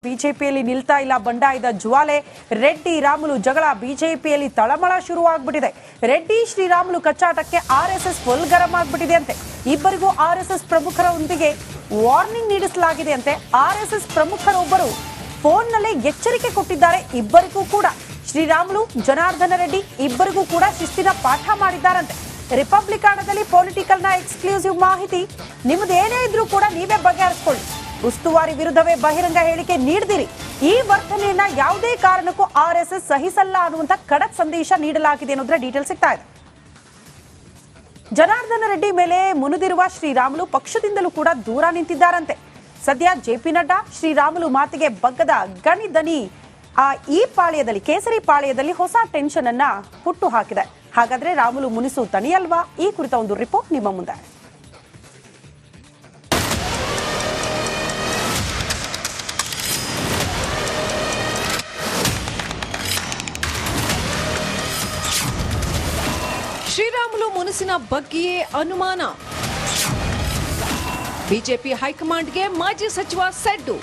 ಬಿಜೆಪಿಯಲ್ಲಿ ನಿಲ್ತಾ ಇಲ್ಲ ಬಂಡಾಯದ ಜ್ವಾಲೆ. ರೆಡ್ಡಿ ರಾಮುಲು ಜಗಳ ಬಿಜೆಪಿಯಲ್ಲಿ ತಳಮಳ ಶುರುವಾಗ್ಬಿಟ್ಟಿದೆ. ರೆಡ್ಡಿ ಶ್ರೀರಾಮುಲು ಕಚ್ಚಾಟಕ್ಕೆ ಆರ್ಎಸ್ಎಸ್ ಫುಲ್ ಗರಂ ಆಗ್ಬಿಟ್ಟಿದೆ ಅಂತೆ. ಇಬ್ಬರಿಗೂ ಆರ್ಎಸ್ಎಸ್ ಪ್ರಮುಖರೊಂದಿಗೆ ವಾರ್ನಿಂಗ್ ನೀಡಿಸಲಾಗಿದೆ ಅಂತೆ. ಆರ್ಎಸ್ಎಸ್ ಪ್ರಮುಖರೊಬ್ಬರು ಫೋನ್ನಲ್ಲೇ ಎಚ್ಚರಿಕೆ ಕೊಟ್ಟಿದ್ದಾರೆ. ಇಬ್ಬರಿಗೂ ಕೂಡ ಶ್ರೀರಾಮುಲು, ಜನಾರ್ದನ ರೆಡ್ಡಿ ಇಬ್ಬರಿಗೂ ಕೂಡ ಶಿಸ್ತಿನ ಪಾಠ ಮಾಡಿದ್ದಾರಂತೆ. ರಿಪಬ್ಲಿಕನದಲ್ಲಿ ಪೊಲಿಟಿಕಲ್ನ ಎಕ್ಸ್ಕ್ಲೂಸಿವ್ ಮಾಹಿತಿ. ನಿಮ್ದು ಏನೇ ಇದ್ರೂ ಕೂಡ ನೀವೇ ಬಗೆಹರಿಸಿಕೊಳ್ಳಿ. ಉಸ್ತುವಾರಿ ವಿರುದ್ಧವೇ ಬಹಿರಂಗ ಹೇಳಿಕೆ ನೀಡಿದಿರಿ. ಈ ವರ್ತನೆಯನ್ನ ಯಾವುದೇ ಕಾರಣಕ್ಕೂ ಆರ್ಎಸ್ಎಸ್ ಸಹಿಸಲ್ಲ ಅನ್ನುವಂತ ಖಡಕ್ ಸಂದೇಶ ನೀಡಲಾಗಿದೆ ಅನ್ನೋದ್ರ ಡೀಟೇಲ್ ಸಿಗ್ತಾ ಇದೆ. ಜನಾರ್ದನ ರೆಡ್ಡಿ ಮೇಲೆ ಮುನಿದಿರುವ ಶ್ರೀರಾಮುಲು ಪಕ್ಷದಿಂದಲೂ ಕೂಡ ದೂರ ನಿಂತಿದ್ದಾರಂತೆ. ಸದ್ಯ ಜೆಪಿ ನಡ್ಡಾ ಶ್ರೀರಾಮುಲು ಮಾತಿಗೆ ಬಗ್ಗದ ಗಣಿದನಿ ಈ ಪಾಳ್ಯದಲ್ಲಿ, ಕೇಸರಿ ಪಾಳ್ಯದಲ್ಲಿ ಹೊಸ ಟೆನ್ಷನ್ ಅನ್ನ ಹುಟ್ಟು ಹಾಕಿದೆ. ಹಾಗಾದ್ರೆ ರಾಮುಲು ಮುನಿಸು ತಣಿಯಲ್ವಾ? ಈ ಕುರಿತ ಒಂದು ರಿಪೋರ್ಟ್ ನಿಮ್ಮ ಮುಂದೆ. ಶ್ರೀರಾಮುಲು ಮುನಿಸಿನ ಬಗ್ಗೆಯೇ ಅನುಮಾನ. ಬಿಜೆಪಿ ಹೈಕಮಾಂಡ್ಗೆ ಮಾಜಿ ಸಚಿವ ಸೆಡ್ಡು.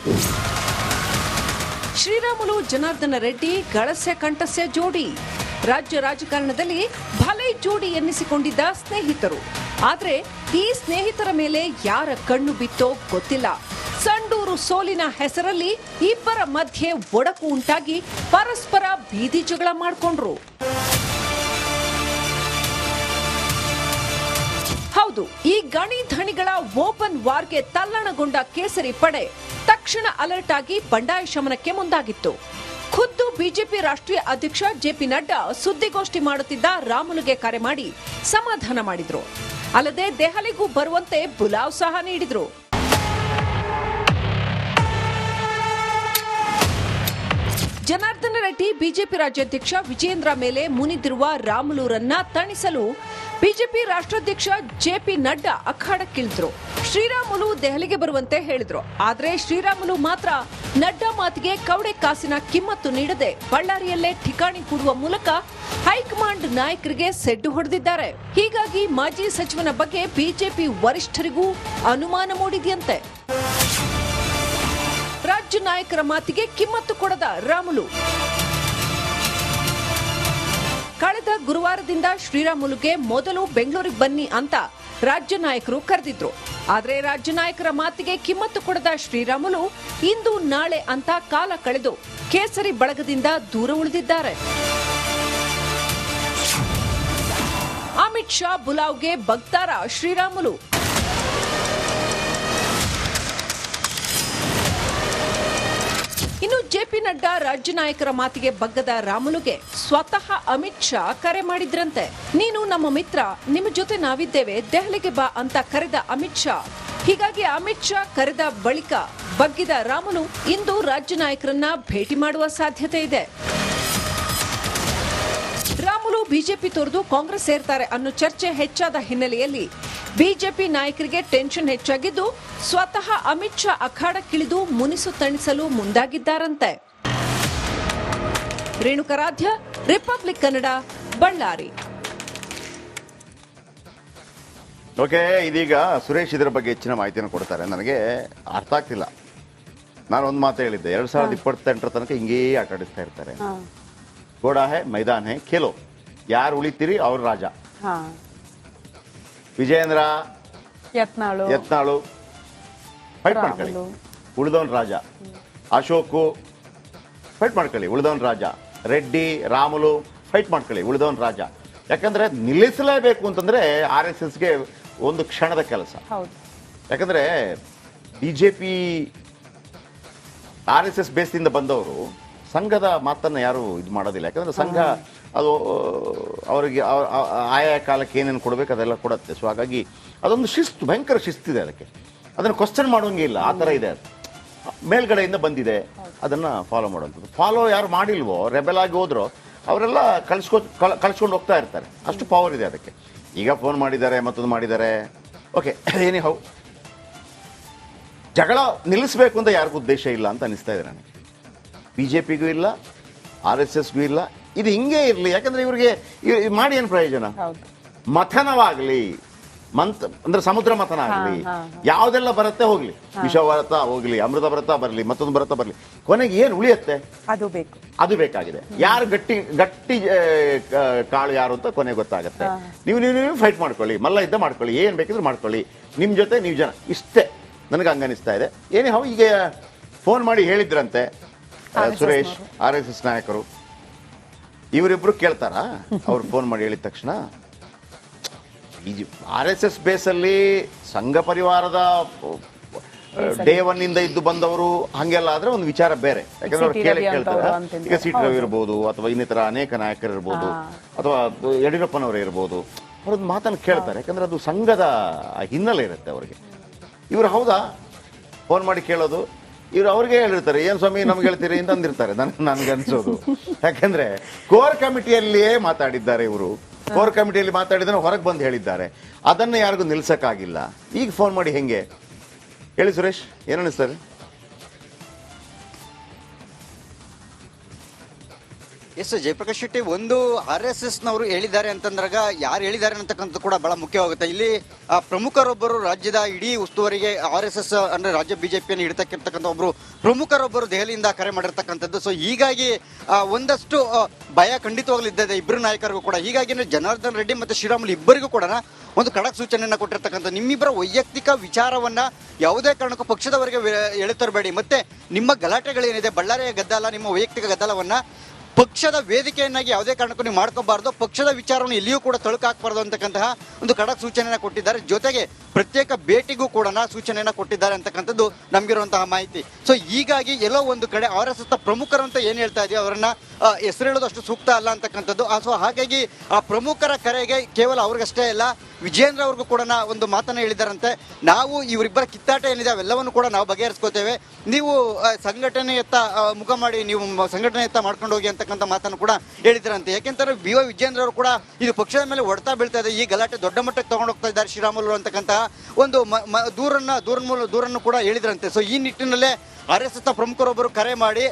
ಶ್ರೀರಾಮುಲು ಜನಾರ್ದನ ರೆಡ್ಡಿ ಗಳಸ್ಯ ಕಂಠಸ್ಯ ಜೋಡಿ. ರಾಜ್ಯ ರಾಜಕಾರಣದಲ್ಲಿ ಭಲೈ ಜೋಡಿ ಎನ್ನಿಸಿಕೊಂಡಿದ್ದ ಸ್ನೇಹಿತರು. ಆದ್ರೆ ಈ ಸ್ನೇಹಿತರ ಮೇಲೆ ಯಾರ ಕಣ್ಣು ಬಿತ್ತೋ ಗೊತ್ತಿಲ್ಲ. ಸಂಡೂರು ಸೋಲಿನ ಹೆಸರಲ್ಲಿ ಇಬ್ಬರ ಮಧ್ಯೆ ಒಡಕು ಉಂಟಾಗಿ ಪರಸ್ಪರ ಬೀದಿ ಜಗಳ ಮಾಡಿಕೊಂಡ್ರು. ಹೌದು, ಈ ಗಣಿ ಧಣಿಗಳ ಓಪನ್ ವಾರ್ಗೆ ತಲ್ಲಣಗೊಂಡ ಕೇಸರಿ ಪಡೆ ತಕ್ಷಣ ಅಲರ್ಟ್ ಆಗಿ ಬಂಡಾಯ ಶಮನಕ್ಕೆ ಮುಂದಾಗಿತ್ತು. ಖುದ್ದು ಬಿಜೆಪಿ ರಾಷ್ಟ್ರೀಯ ಅಧ್ಯಕ್ಷ ಜೆಪಿ ನಡ್ಡಾ ಸುದ್ದಿಗೋಷ್ಠಿ ಮಾಡುತ್ತಿದ್ದ ರಾಮುಲುಗೆ ಕರೆ ಮಾಡಿ ಸಮಾಧಾನ ಮಾಡಿದ್ರು. ಅಲ್ಲದೆ ದೆಹಲಿಗೂ ಬರುವಂತೆ ಬುಲಾವ್ ಸಹ ನೀಡಿದ್ರು. ಜನಾರ್ದನ ರೆಡ್ಡಿ ಬಿಜೆಪಿ ರಾಜ್ಯಾಧ್ಯಕ್ಷ ವಿಜೇಂದ್ರ ಮೇಲೆ ಮುನಿದಿರುವ ರಾಮುಲುರನ್ನ ತಣಿಸಲು ಬಿಜೆಪಿ ರಾಷ್ಟ್ರಾಧ್ಯಕ್ಷ ಜೆಪಿ ನಡ್ಡಾ ಅಖಾಡಕ್ಕಿಳಿದ್ರು. ಶ್ರೀರಾಮುಲು ದೆಹಲಿಗೆ ಬರುವಂತೆ ಹೇಳಿದ್ರು. ಆದ್ರೆ ಶ್ರೀರಾಮುಲು ಮಾತ್ರ ನಡ್ಡಾ ಮಾತಿಗೆ ಕವಡೆ ಕಾಸಿನ ಕಿಮ್ಮತ್ತು ನೀಡದೆ ಬಳ್ಳಾರಿಯಲ್ಲೇ ಠಿಕಾಣಿ ಕೂಡುವ ಮೂಲಕ ಹೈಕಮಾಂಡ್ ನಾಯಕರಿಗೆ ಸೆಡ್ಡು ಹೊಡೆದಿದ್ದಾರೆ. ಹೀಗಾಗಿ ಮಾಜಿ ಸಚಿವನ ಬಗ್ಗೆ ಬಿಜೆಪಿ ವರಿಷ್ಠರಿಗೂ ಅನುಮಾನ ಮೂಡಿದೆಯಂತೆ. ರಾಜ್ಯ ನಾಯಕರ ಮಾತಿಗೆ ಕಿಮ್ಮತ್ತು ಕೊಡದ ರಾಮುಲು. ಕಳೆದ ಗುರುವಾರದಿಂದ ಶ್ರೀರಾಮುಲುಗೆ ಮೊದಲು ಬೆಂಗಳೂರಿಗೆ ಬನ್ನಿ ಅಂತ ರಾಜ್ಯ ನಾಯಕರು ಕರೆದಿದ್ರು. ಆದ್ರೆ ರಾಜ್ಯ ನಾಯಕರ ಮಾತಿಗೆ ಕಿಮ್ಮತ್ತು ಕೊಡದ ಶ್ರೀರಾಮುಲು ಇಂದು ನಾಳೆ ಅಂತ ಕಾಲ ಕಳೆದು ಕೇಸರಿ ಬಳಗದಿಂದ ದೂರ ಉಳಿದಿದ್ದಾರೆ. ಅಮಿತ್ ಶಾ ಬುಲಾವ್ಗೆ ಬಗ್ತಾರ ಶ್ರೀರಾಮುಲು. ಇನ್ನು ಜೆಪಿ ನಡ್ಡಾ ರಾಜ್ಯ ನಾಯಕರ ಮಾತಿಗೆ ಬಗ್ಗದ ರಾಮುಲುಗೆ ಸ್ವತಃ ಅಮಿತ್ ಶಾ ಕರೆ ಮಾಡಿದ್ರಂತೆ. ನೀನು ನಮ್ಮ ಮಿತ್ರ, ನಿಮ್ಮ ಜೊತೆ ನಾವಿದ್ದೇವೆ, ದೆಹಲಿಗೆ ಬಾ ಅಂತ ಕರೆದ ಅಮಿತ್ ಶಾ. ಹೀಗಾಗಿ ಅಮಿತ್ ಶಾ ಕರೆದ ಬಳಿಕ ಬಗ್ಗಿದ ರಾಮುಲು ಇಂದು ರಾಜ್ಯ ನಾಯಕರನ್ನ ಭೇಟಿ ಮಾಡುವ ಸಾಧ್ಯತೆ ಇದೆ. ರಾಮುಲು ಬಿಜೆಪಿ ತೊರೆದು ಕಾಂಗ್ರೆಸ್ ಸೇರ್ತಾರೆ ಅನ್ನೋ ಚರ್ಚೆ ಹೆಚ್ಚಾದ ಹಿನ್ನೆಲೆಯಲ್ಲಿ ಬಿಜೆಪಿ ನಾಯಕರಿಗೆ ಟೆನ್ಷನ್ ಹೆಚ್ಚಾಗಿದ್ದು ಸ್ವತಃ ಅಮಿತ್ ಶಾ ಅಖಾಡಕ್ಕಿಳಿದು ಮುನಿಸು ತಣಿಸಲು ಮುಂದಾಗಿದ್ದಾರಂತೆ. ರೇಣುಕರಾಧ್ಯ, ರಿಪಬ್ಲಿಕ್ ಕನ್ನಡ, ಬಳ್ಳಾರಿ. ಓಕೆ, ಇದೀಗ ಸುರೇಶ್ ಇದರ ಬಗ್ಗೆ ಹೆಚ್ಚಿನ ಮಾಹಿತಿಯನ್ನು ಕೊಡ್ತಾರೆ. ನನಗೆ ಅರ್ಥ ಆಗ್ತಿಲ್ಲ. ನಾನು ಒಂದು ಮಾತು ಹೇಳಿದ್ದೆ, 2028 ತನಕ ಹಿಂಗೇ ಆಟ ಆಡಿಸ್ತಾ ಇರ್ತಾರೆ. ಗೋಡಾ ಹೇ, ಮೈದಾನ್ ಹೇ, ಖೇಲೋ. ಯಾರು ಉಳಿತೀರಿ ಅವ್ರ ರಾಜ. ವಿಜಯೇಂದ್ರ, ಯತ್ನಾಳು ಫೈಟ್ ಮಾಡ್ಕೊಳ್ಳಿ, ಉಳಿದವನ್ ರಾಜ. ಅಶೋಕು ಫೈಟ್ ಮಾಡ್ಕೊಳ್ಳಿ, ಉಳಿದವನ್ ರಾಜ. ರೆಡ್ಡಿ, ರಾಮುಲು ಫೈಟ್ ಮಾಡ್ಕೊಳ್ಳಿ, ಉಳಿದವನ್ ರಾಜ. ಯಾಕಂದ್ರೆ ನಿಲ್ಲಿಸಲೇಬೇಕು ಅಂತಂದ್ರೆ ಆರ್ಎಸ್ಎಸ್ಗೆ ಒಂದು ಕ್ಷಣದ ಕೆಲಸ. ಯಾಕಂದ್ರೆ ಬಿಜೆಪಿ ಆರ್ಎಸ್ಎಸ್ ಬೇಸ್ದಿಂದ ಬಂದವರು ಸಂಘದ ಮಾತನ್ನು ಯಾರು ಇದು ಮಾಡೋದಿಲ್ಲ. ಯಾಕಂದ್ರೆ ಸಂಘ ಅದು ಅವರಿಗೆ ಆಯಾ ಕಾಲಕ್ಕೆ ಏನೇನು ಕೊಡಬೇಕು ಅದೆಲ್ಲ ಕೊಡುತ್ತೆ. ಸೊ ಹಾಗಾಗಿ ಅದೊಂದು ಶಿಸ್ತು, ಭಯಂಕರ ಶಿಸ್ತಿದೆ ಅದಕ್ಕೆ. ಅದನ್ನು ಕ್ವಶನ್ ಮಾಡೋಂಗೆ ಇಲ್ಲ, ಆ ಥರ ಇದೆ. ಅದು ಮೇಲ್ಗಡೆಯಿಂದ ಬಂದಿದೆ, ಅದನ್ನು ಫಾಲೋ ಮಾಡುವಂಥದ್ದು. ಫಾಲೋ ಯಾರು ಮಾಡಿಲ್ವೋ, ರೆಬೆಲ್ ಆಗಿ ಹೋದ್ರೋ ಅವರೆಲ್ಲ ಕಳಿಸ್ಕೊಂಡು ಹೋಗ್ತಾ ಇರ್ತಾರೆ. ಅಷ್ಟು ಪವರ್ ಇದೆ ಅದಕ್ಕೆ. ಈಗ ಫೋನ್ ಮಾಡಿದ್ದಾರೆ, ಮತ್ತೊಂದು ಮಾಡಿದ್ದಾರೆ. ಓಕೆ, ಏನಿ ಹೌ ಜಗಳ ನಿಲ್ಲಿಸಬೇಕು ಅಂತ ಯಾರಿಗೂ ಉದ್ದೇಶ ಇಲ್ಲ ಅಂತ ಅನಿಸ್ತಾ ಇದೆ ನನಗೆ. ಬಿಜೆಪಿಗೂ ಇಲ್ಲ, ಆರ್ಎಸ್ಎಸ್ಗೂ ಇಲ್ಲ. ಇದು ಹಿಂಗೆ ಇರಲಿ. ಯಾಕಂದ್ರೆ ಇವರಿಗೆ ಮಾಡಿ ಏನು ಪ್ರಯೋಜನ? ಮಥನವಾಗಲಿ, ಅಂದ್ರೆ ಸಮುದ್ರ ಮಥನ ಆಗಲಿ, ಯಾವ್ದೆಲ್ಲ ಬರುತ್ತೆ ಹೋಗ್ಲಿ, ವಿಷ ಬರತ್ತಾ ಹೋಗ್ಲಿ, ಅಮೃತ ಬರತ್ತಾ ಬರ್ಲಿ, ಮತ್ತೊಂದು ಬರತ್ತಾ ಬರ್ಲಿ, ಕೊನೆಗೆ ಏನ್ ಉಳಿಯುತ್ತೆ ಅದು ಬೇಕಾಗಿದೆ. ಯಾರು ಗಟ್ಟಿ ಕಾಳು ಯಾರು ಅಂತ ಕೊನೆಗೆ ಗೊತ್ತಾಗುತ್ತೆ. ನೀವು ಫೈಟ್ ಮಾಡ್ಕೊಳ್ಳಿ, ಮಲ್ಲ ಯುದ್ಧ ಮಾಡ್ಕೊಳ್ಳಿ, ಏನ್ ಬೇಕಿದ್ರು ಮಾಡ್ಕೊಳ್ಳಿ, ನಿಮ್ ಜೊತೆ ನೀವು ಜನ, ಇಷ್ಟೇ ನನಗೆ ಹಂಗನಿಸ್ತಾ ಇದೆ. ಏನೇ ಈಗ ಫೋನ್ ಮಾಡಿ ಹೇಳಿದ್ರಂತೆ ಸುರೇಶ್, RSS ನಾಯಕರು, ಇವರಿಬ್ರು ಕೇಳ್ತಾರ? ಅವ್ರು ಫೋನ್ ಮಾಡಿ ಹೇಳಿದ ತಕ್ಷಣ RSS ಬೇಸಲ್ಲಿ ಸಂಘ ಪರಿವಾರದ ಡೇ 1 ಇಂದ ಇದ್ದು ಬಂದವರು ಹಂಗೆಲ್ಲ ಆದ್ರೆ ಒಂದು ವಿಚಾರ ಬೇರೆ. ಯಾಕಂದ್ರೆ ಅವ್ರು ಕೇಳ್ತಾರೆ. ಈಗ ಸಿ ಟಿ ರವಿ ಇರ್ಬೋದು, ಅಥವಾ ಇನ್ನಿತರ ಅನೇಕ ನಾಯಕರು ಇರ್ಬೋದು, ಅಥವಾ ಯಡಿಯೂರಪ್ಪನವರು ಇರ್ಬೋದು, ಅವ್ರದ್ದು ಮಾತನ್ನು ಕೇಳ್ತಾರೆ. ಯಾಕಂದ್ರೆ ಅದು ಸಂಘದ ಹಿನ್ನೆಲೆ ಇರುತ್ತೆ ಅವರಿಗೆ. ಇವರು ಹೌದಾ ಫೋನ್ ಮಾಡಿ ಕೇಳೋದು, ಇವ್ರು ಅವ್ರಿಗೆ ಹೇಳಿರ್ತಾರೆ, ಏನ್ ಸ್ವಾಮಿ ನಮ್ಗೆ ಹೇಳ್ತೀರಿ ಅಂತ ಅಂದಿರ್ತಾರೆ. ನನ್ಗೆ ಅನ್ಸೋದು, ಯಾಕಂದ್ರೆ ಕೋರ್ ಕಮಿಟಿಯಲ್ಲಿಯೇ ಮಾತಾಡಿದ್ದಾರೆ ಇವರು. ಕೋರ್ ಕಮಿಟಿಯಲ್ಲಿ ಮಾತಾಡಿದ್ರೆ ಹೊರಗೆ ಬಂದು ಹೇಳಿದ್ದಾರೆ. ಅದನ್ನ ಯಾರಿಗೂ ನಿಲ್ಸಕ್ಕಾಗಿಲ್ಲ. ಈಗ ಫೋನ್ ಮಾಡಿ ಹೆಂಗೆ ಹೇಳಿ ಸುರೇಶ್, ಏನ್ ಅನಿಸ್ತಾರೆ? ಎಸ್ ಜಯಪ್ರಕಾಶ್ ಶೆಟ್ಟಿ, ಒಂದು RSS ನವರು ಹೇಳಿದ್ದಾರೆ ಅಂತಂದ್ರಾಗ ಯಾರು ಹೇಳಿದ್ದಾರೆ ಅಂತಕ್ಕಂಥದ್ದು ಕೂಡ ಬಹಳ ಮುಖ್ಯವಾಗುತ್ತೆ. ಇಲ್ಲಿ ಪ್ರಮುಖರೊಬ್ಬರು, ರಾಜ್ಯದ ಇಡೀ ಉಸ್ತುವಾರಿಗೆ RSS ಅಂದ್ರೆ ರಾಜ್ಯ ಬಿಜೆಪಿಯನ್ನು ಹಿಡಿತಕ್ಕಿರ್ತಕ್ಕಂಥ ಒಬ್ಬರು ಪ್ರಮುಖರೊಬ್ಬರು ದೆಹಲಿಯಿಂದ ಕರೆ ಮಾಡಿರ್ತಕ್ಕಂಥದ್ದು. ಸೊ ಹೀಗಾಗಿ ಒಂದಷ್ಟು ಭಯ ಖಂಡಿತವಾಗ್ಲೂ ಇದ್ದದೆ ಇಬ್ಬರು ನಾಯಕರಿಗೂ ಕೂಡ. ಹೀಗಾಗಿ ಜನಾರ್ದನ್ ರೆಡ್ಡಿ ಮತ್ತು ಶ್ರೀರಾಮುಲು ಇಬ್ಬರಿಗೂ ಕೂಡ ಒಂದು ಖಡಕ್ ಸೂಚನೆಯನ್ನು ಕೊಟ್ಟಿರ್ತಕ್ಕಂಥ, ನಿಮ್ಮಿಬ್ಬರ ವೈಯಕ್ತಿಕ ವಿಚಾರವನ್ನ ಯಾವುದೇ ಕಾರಣಕ್ಕೂ ಪಕ್ಷದವರೆಗೆ ಎಳೆತರಬೇಡಿ, ಮತ್ತೆ ನಿಮ್ಮ ಗಲಾಟೆಗಳೇನಿದೆ, ಬಳ್ಳಾರಿಯ ಗದ್ದಲ, ನಿಮ್ಮ ವೈಯಕ್ತಿಕ ಗದ್ದಲವನ್ನ ಪಕ್ಷದ ವೇದಿಕೆಯನ್ನಾಗಿ ಯಾವುದೇ ಕಾರಣಕ್ಕೂ ನೀವು ಮಾಡ್ಕೋಬಾರ್ದು, ಪಕ್ಷದ ವಿಚಾರವನ್ನು ಎಲ್ಲಿಯೂ ಕೂಡ ತಳುಕಾಕಬಾರ್ದು ಅಂತಕ್ಕಂತಹ ಒಂದು ಖಡಕ್ ಸೂಚನೆಯನ್ನು ಕೊಟ್ಟಿದ್ದಾರೆ. ಜೊತೆಗೆ ಪ್ರತ್ಯೇಕ ಭೇಟಿಗೂ ಕೂಡ ಸೂಚನೆಯನ್ನು ಕೊಟ್ಟಿದ್ದಾರೆ ಅಂತಕ್ಕಂಥದ್ದು ನಮಗಿರುವಂತಹ ಮಾಹಿತಿ. ಸೊ ಹೀಗಾಗಿ ಎಲ್ಲೋ ಒಂದು ಕಡೆ RSS ಪ್ರಮುಖರು ಅಂತ ಏನು ಹೇಳ್ತಾ ಇದೆಯೋ ಅವರನ್ನ ಹೆಸರು ಹೇಳೋದು ಅಷ್ಟು ಸೂಕ್ತ ಅಲ್ಲ ಅಂತಕ್ಕಂಥದ್ದು. ಸೊ ಹಾಗಾಗಿ ಆ ಪ್ರಮುಖರ ಕರೆಗೆ ಕೇವಲ ಅವ್ರಿಗಷ್ಟೇ ಅಲ್ಲ, ವಿಜೇಂದ್ರ ಅವ್ರಿಗೂ ಕೂಡ ಒಂದು ಮಾತನ್ನ ಹೇಳಿದಾರಂತೆ. ನಾವು ಇವರಿಬ್ಬರ ಕಿತ್ತಾಟ ಏನಿದೆ ಅವೆಲ್ಲವನ್ನು ಕೂಡ ನಾವು ಬಗೆಹರಿಸ್ಕೋತೇವೆ, ನೀವು ಸಂಘಟನೆಯತ್ತ ಮುಖ ಮಾಡಿ, ನೀವು ಸಂಘಟನೆಯತ್ತ ಮಾಡ್ಕೊಂಡು ಹೋಗಿ ಅಂತಕ್ಕಂಥ ಮಾತನ್ನು ಕೂಡ ಹೇಳಿದ್ರಂತೆ. ಯಾಕೆಂತಾರೆ ವಿಜೇಂದ್ರ ಅವರು ಕೂಡ ಇದು ಪಕ್ಷದ ಮೇಲೆ ಹೊಡ್ತಾ ಬೀಳ್ತಾ ಇದೆ, ಈ ಗಲಾಟೆ ದೊಡ್ಡ ಮಟ್ಟಕ್ಕೆ ತಗೊಂಡು ಹೋಗ್ತಾ ಇದ್ದಾರೆ ಶ್ರೀರಾಮುಲು ಅಂತಕ್ಕಂತಹ ಒಂದು ದೂರನ್ನು ಕೂಡ ಹೇಳಿದ್ರಂತೆ. ಸೊ ಈ ನಿಟ್ಟಿನಲ್ಲೇ RSS ಪ್ರಮುಖರೊಬ್ಬರು ಕರೆ ಮಾಡಿ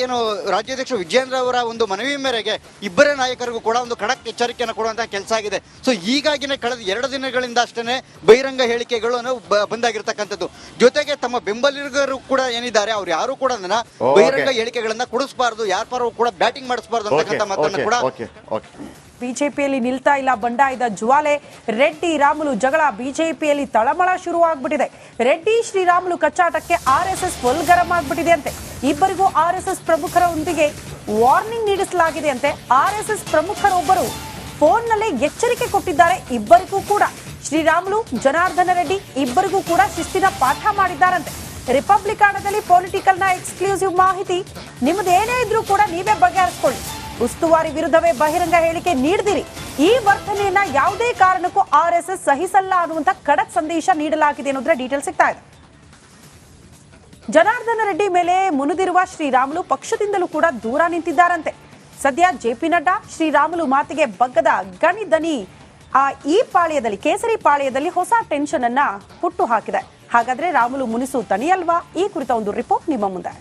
ಏನು ರಾಜ್ಯಾಧ್ಯಕ್ಷ ವಿಜೇಂದ್ರ ಅವರ ಒಂದು ಮನವಿ ಮೇರೆಗೆ ಇಬ್ಬರೇ ನಾಯಕರಿಗೂ ಕೂಡ ಒಂದು ಖಡಕ್ ಎಚ್ಚರಿಕೆಯನ್ನು ಕೊಡುವಂತಹ ಕೆಲಸ ಆಗಿದೆ. ಸೊ ಹೀಗಾಗಿನೇ ಕಳೆದ 2 ದಿನಗಳಿಂದ ಅಷ್ಟೇ ಬಹಿರಂಗ ಹೇಳಿಕೆಗಳು ಬಂದಾಗಿರ್ತಕ್ಕಂಥದ್ದು. ಜೊತೆಗೆ ತಮ್ಮ ಬೆಂಬಲಿಗರು ಕೂಡ ಏನಿದ್ದಾರೆ ಅವ್ರು ಯಾರು ಕೂಡ ಬಹಿರಂಗ ಹೇಳಿಕೆಗಳನ್ನ ಕೊಡಿಸಬಾರ್ದು, ಯಾರ ಪರ ಕೂಡ ಬ್ಯಾಟಿಂಗ್ ಮಾಡಿಸಬಾರ್ದು ಅಂತಕ್ಕಂಥ ಮಾತನ್ನು ಕೂಡ. ಬಿಜೆಪಿಯಲ್ಲಿ ನಿಲ್ತಾ ಇಲ್ಲ ಬಂಡಾಯದ ಜ್ವಾಲೆ, ರೆಡ್ಡಿ ರಾಮುಲು ಜಗಳ ಬಿಜೆಪಿಯಲ್ಲಿ ತಳಮಳ ಶುರುವಾಗ್ಬಿಟ್ಟಿದೆ. ರೆಡ್ಡಿ ಶ್ರೀರಾಮುಲು ಕಚ್ಚಾಟಕ್ಕೆ RSS ಫುಲ್ ಗರಂ ಆಗ್ಬಿಟ್ಟಿದೆ ಅಂತೆ. ಇಬ್ಬರಿಗೂ RSS ಪ್ರಮುಖರೊಂದಿಗೆ ವಾರ್ನಿಂಗ್ ನೀಡಿಸಲಾಗಿದೆ ಅಂತೆ. RSS ಪ್ರಮುಖರೊಬ್ಬರು ಫೋನ್ನಲ್ಲೇ ಎಚ್ಚರಿಕೆ ಕೊಟ್ಟಿದ್ದಾರೆ ಇಬ್ಬರಿಗೂ ಕೂಡ. ಶ್ರೀರಾಮುಲು, ಜನಾರ್ದನ ರೆಡ್ಡಿ ಇಬ್ಬರಿಗೂ ಕೂಡ ಶಿಸ್ತಿನ ಪಾಠ ಮಾಡಿದ್ದಾರಂತೆ. ರಿಪಬ್ಲಿಕಾನದಲ್ಲಿ ಪೊಲಿಟಿಕಲ್ನ ಎಕ್ಸ್ಕ್ಲೂಸಿವ್ ಮಾಹಿತಿ. ನಿಮ್ಮದೇನೇ ಇದ್ರೂ ಕೂಡ ನೀವೇ ಬಗೆಹರಿಸಿಕೊಳ್ಳಿ, ಉಸ್ತುವಾರಿ ವಿರುದ್ಧವೇ ಬಹಿರಂಗ ಹೇಳಿಕೆ ನೀಡಿದಿರಿ, ಈ ವರ್ತನೆಯನ್ನ ಯಾವುದೇ ಕಾರಣಕ್ಕೂ RSS ಸಹಿಸಲ್ಲ ಅನ್ನುವಂತ ಖಡಕ್ ಸಂದೇಶ ನೀಡಲಾಗಿದೆ ಅನ್ನೋದ್ರ ಡೀಟೇಲ್ ಸಿಗ್ತಾ ಇದೆ. ಜನಾರ್ದನ ರೆಡ್ಡಿ ಮೇಲೆ ಮುನಿದಿರುವ ಶ್ರೀರಾಮುಲು ಪಕ್ಷದಿಂದಲೂ ಕೂಡ ದೂರ ನಿಂತಿದ್ದಾರಂತೆ. ಸದ್ಯ JP ನಡ್ಡಾ ಶ್ರೀರಾಮುಲು ಮಾತಿಗೆ ಬಗ್ಗದ ಗಣಿದನಿ ಈ ಪಾಳ್ಯದಲ್ಲಿ, ಕೇಸರಿ ಪಾಳ್ಯದಲ್ಲಿ ಹೊಸ ಟೆನ್ಷನ್ ಅನ್ನ ಹುಟ್ಟು ಹಾಕಿದೆ. ಹಾಗಾದ್ರೆ ರಾಮುಲು ಮುನಿಸು ತಣಿಯಲ್ವಾ? ಈ ಕುರಿತ ಒಂದು ರಿಪೋರ್ಟ್ ನಿಮ್ಮ ಮುಂದೆ.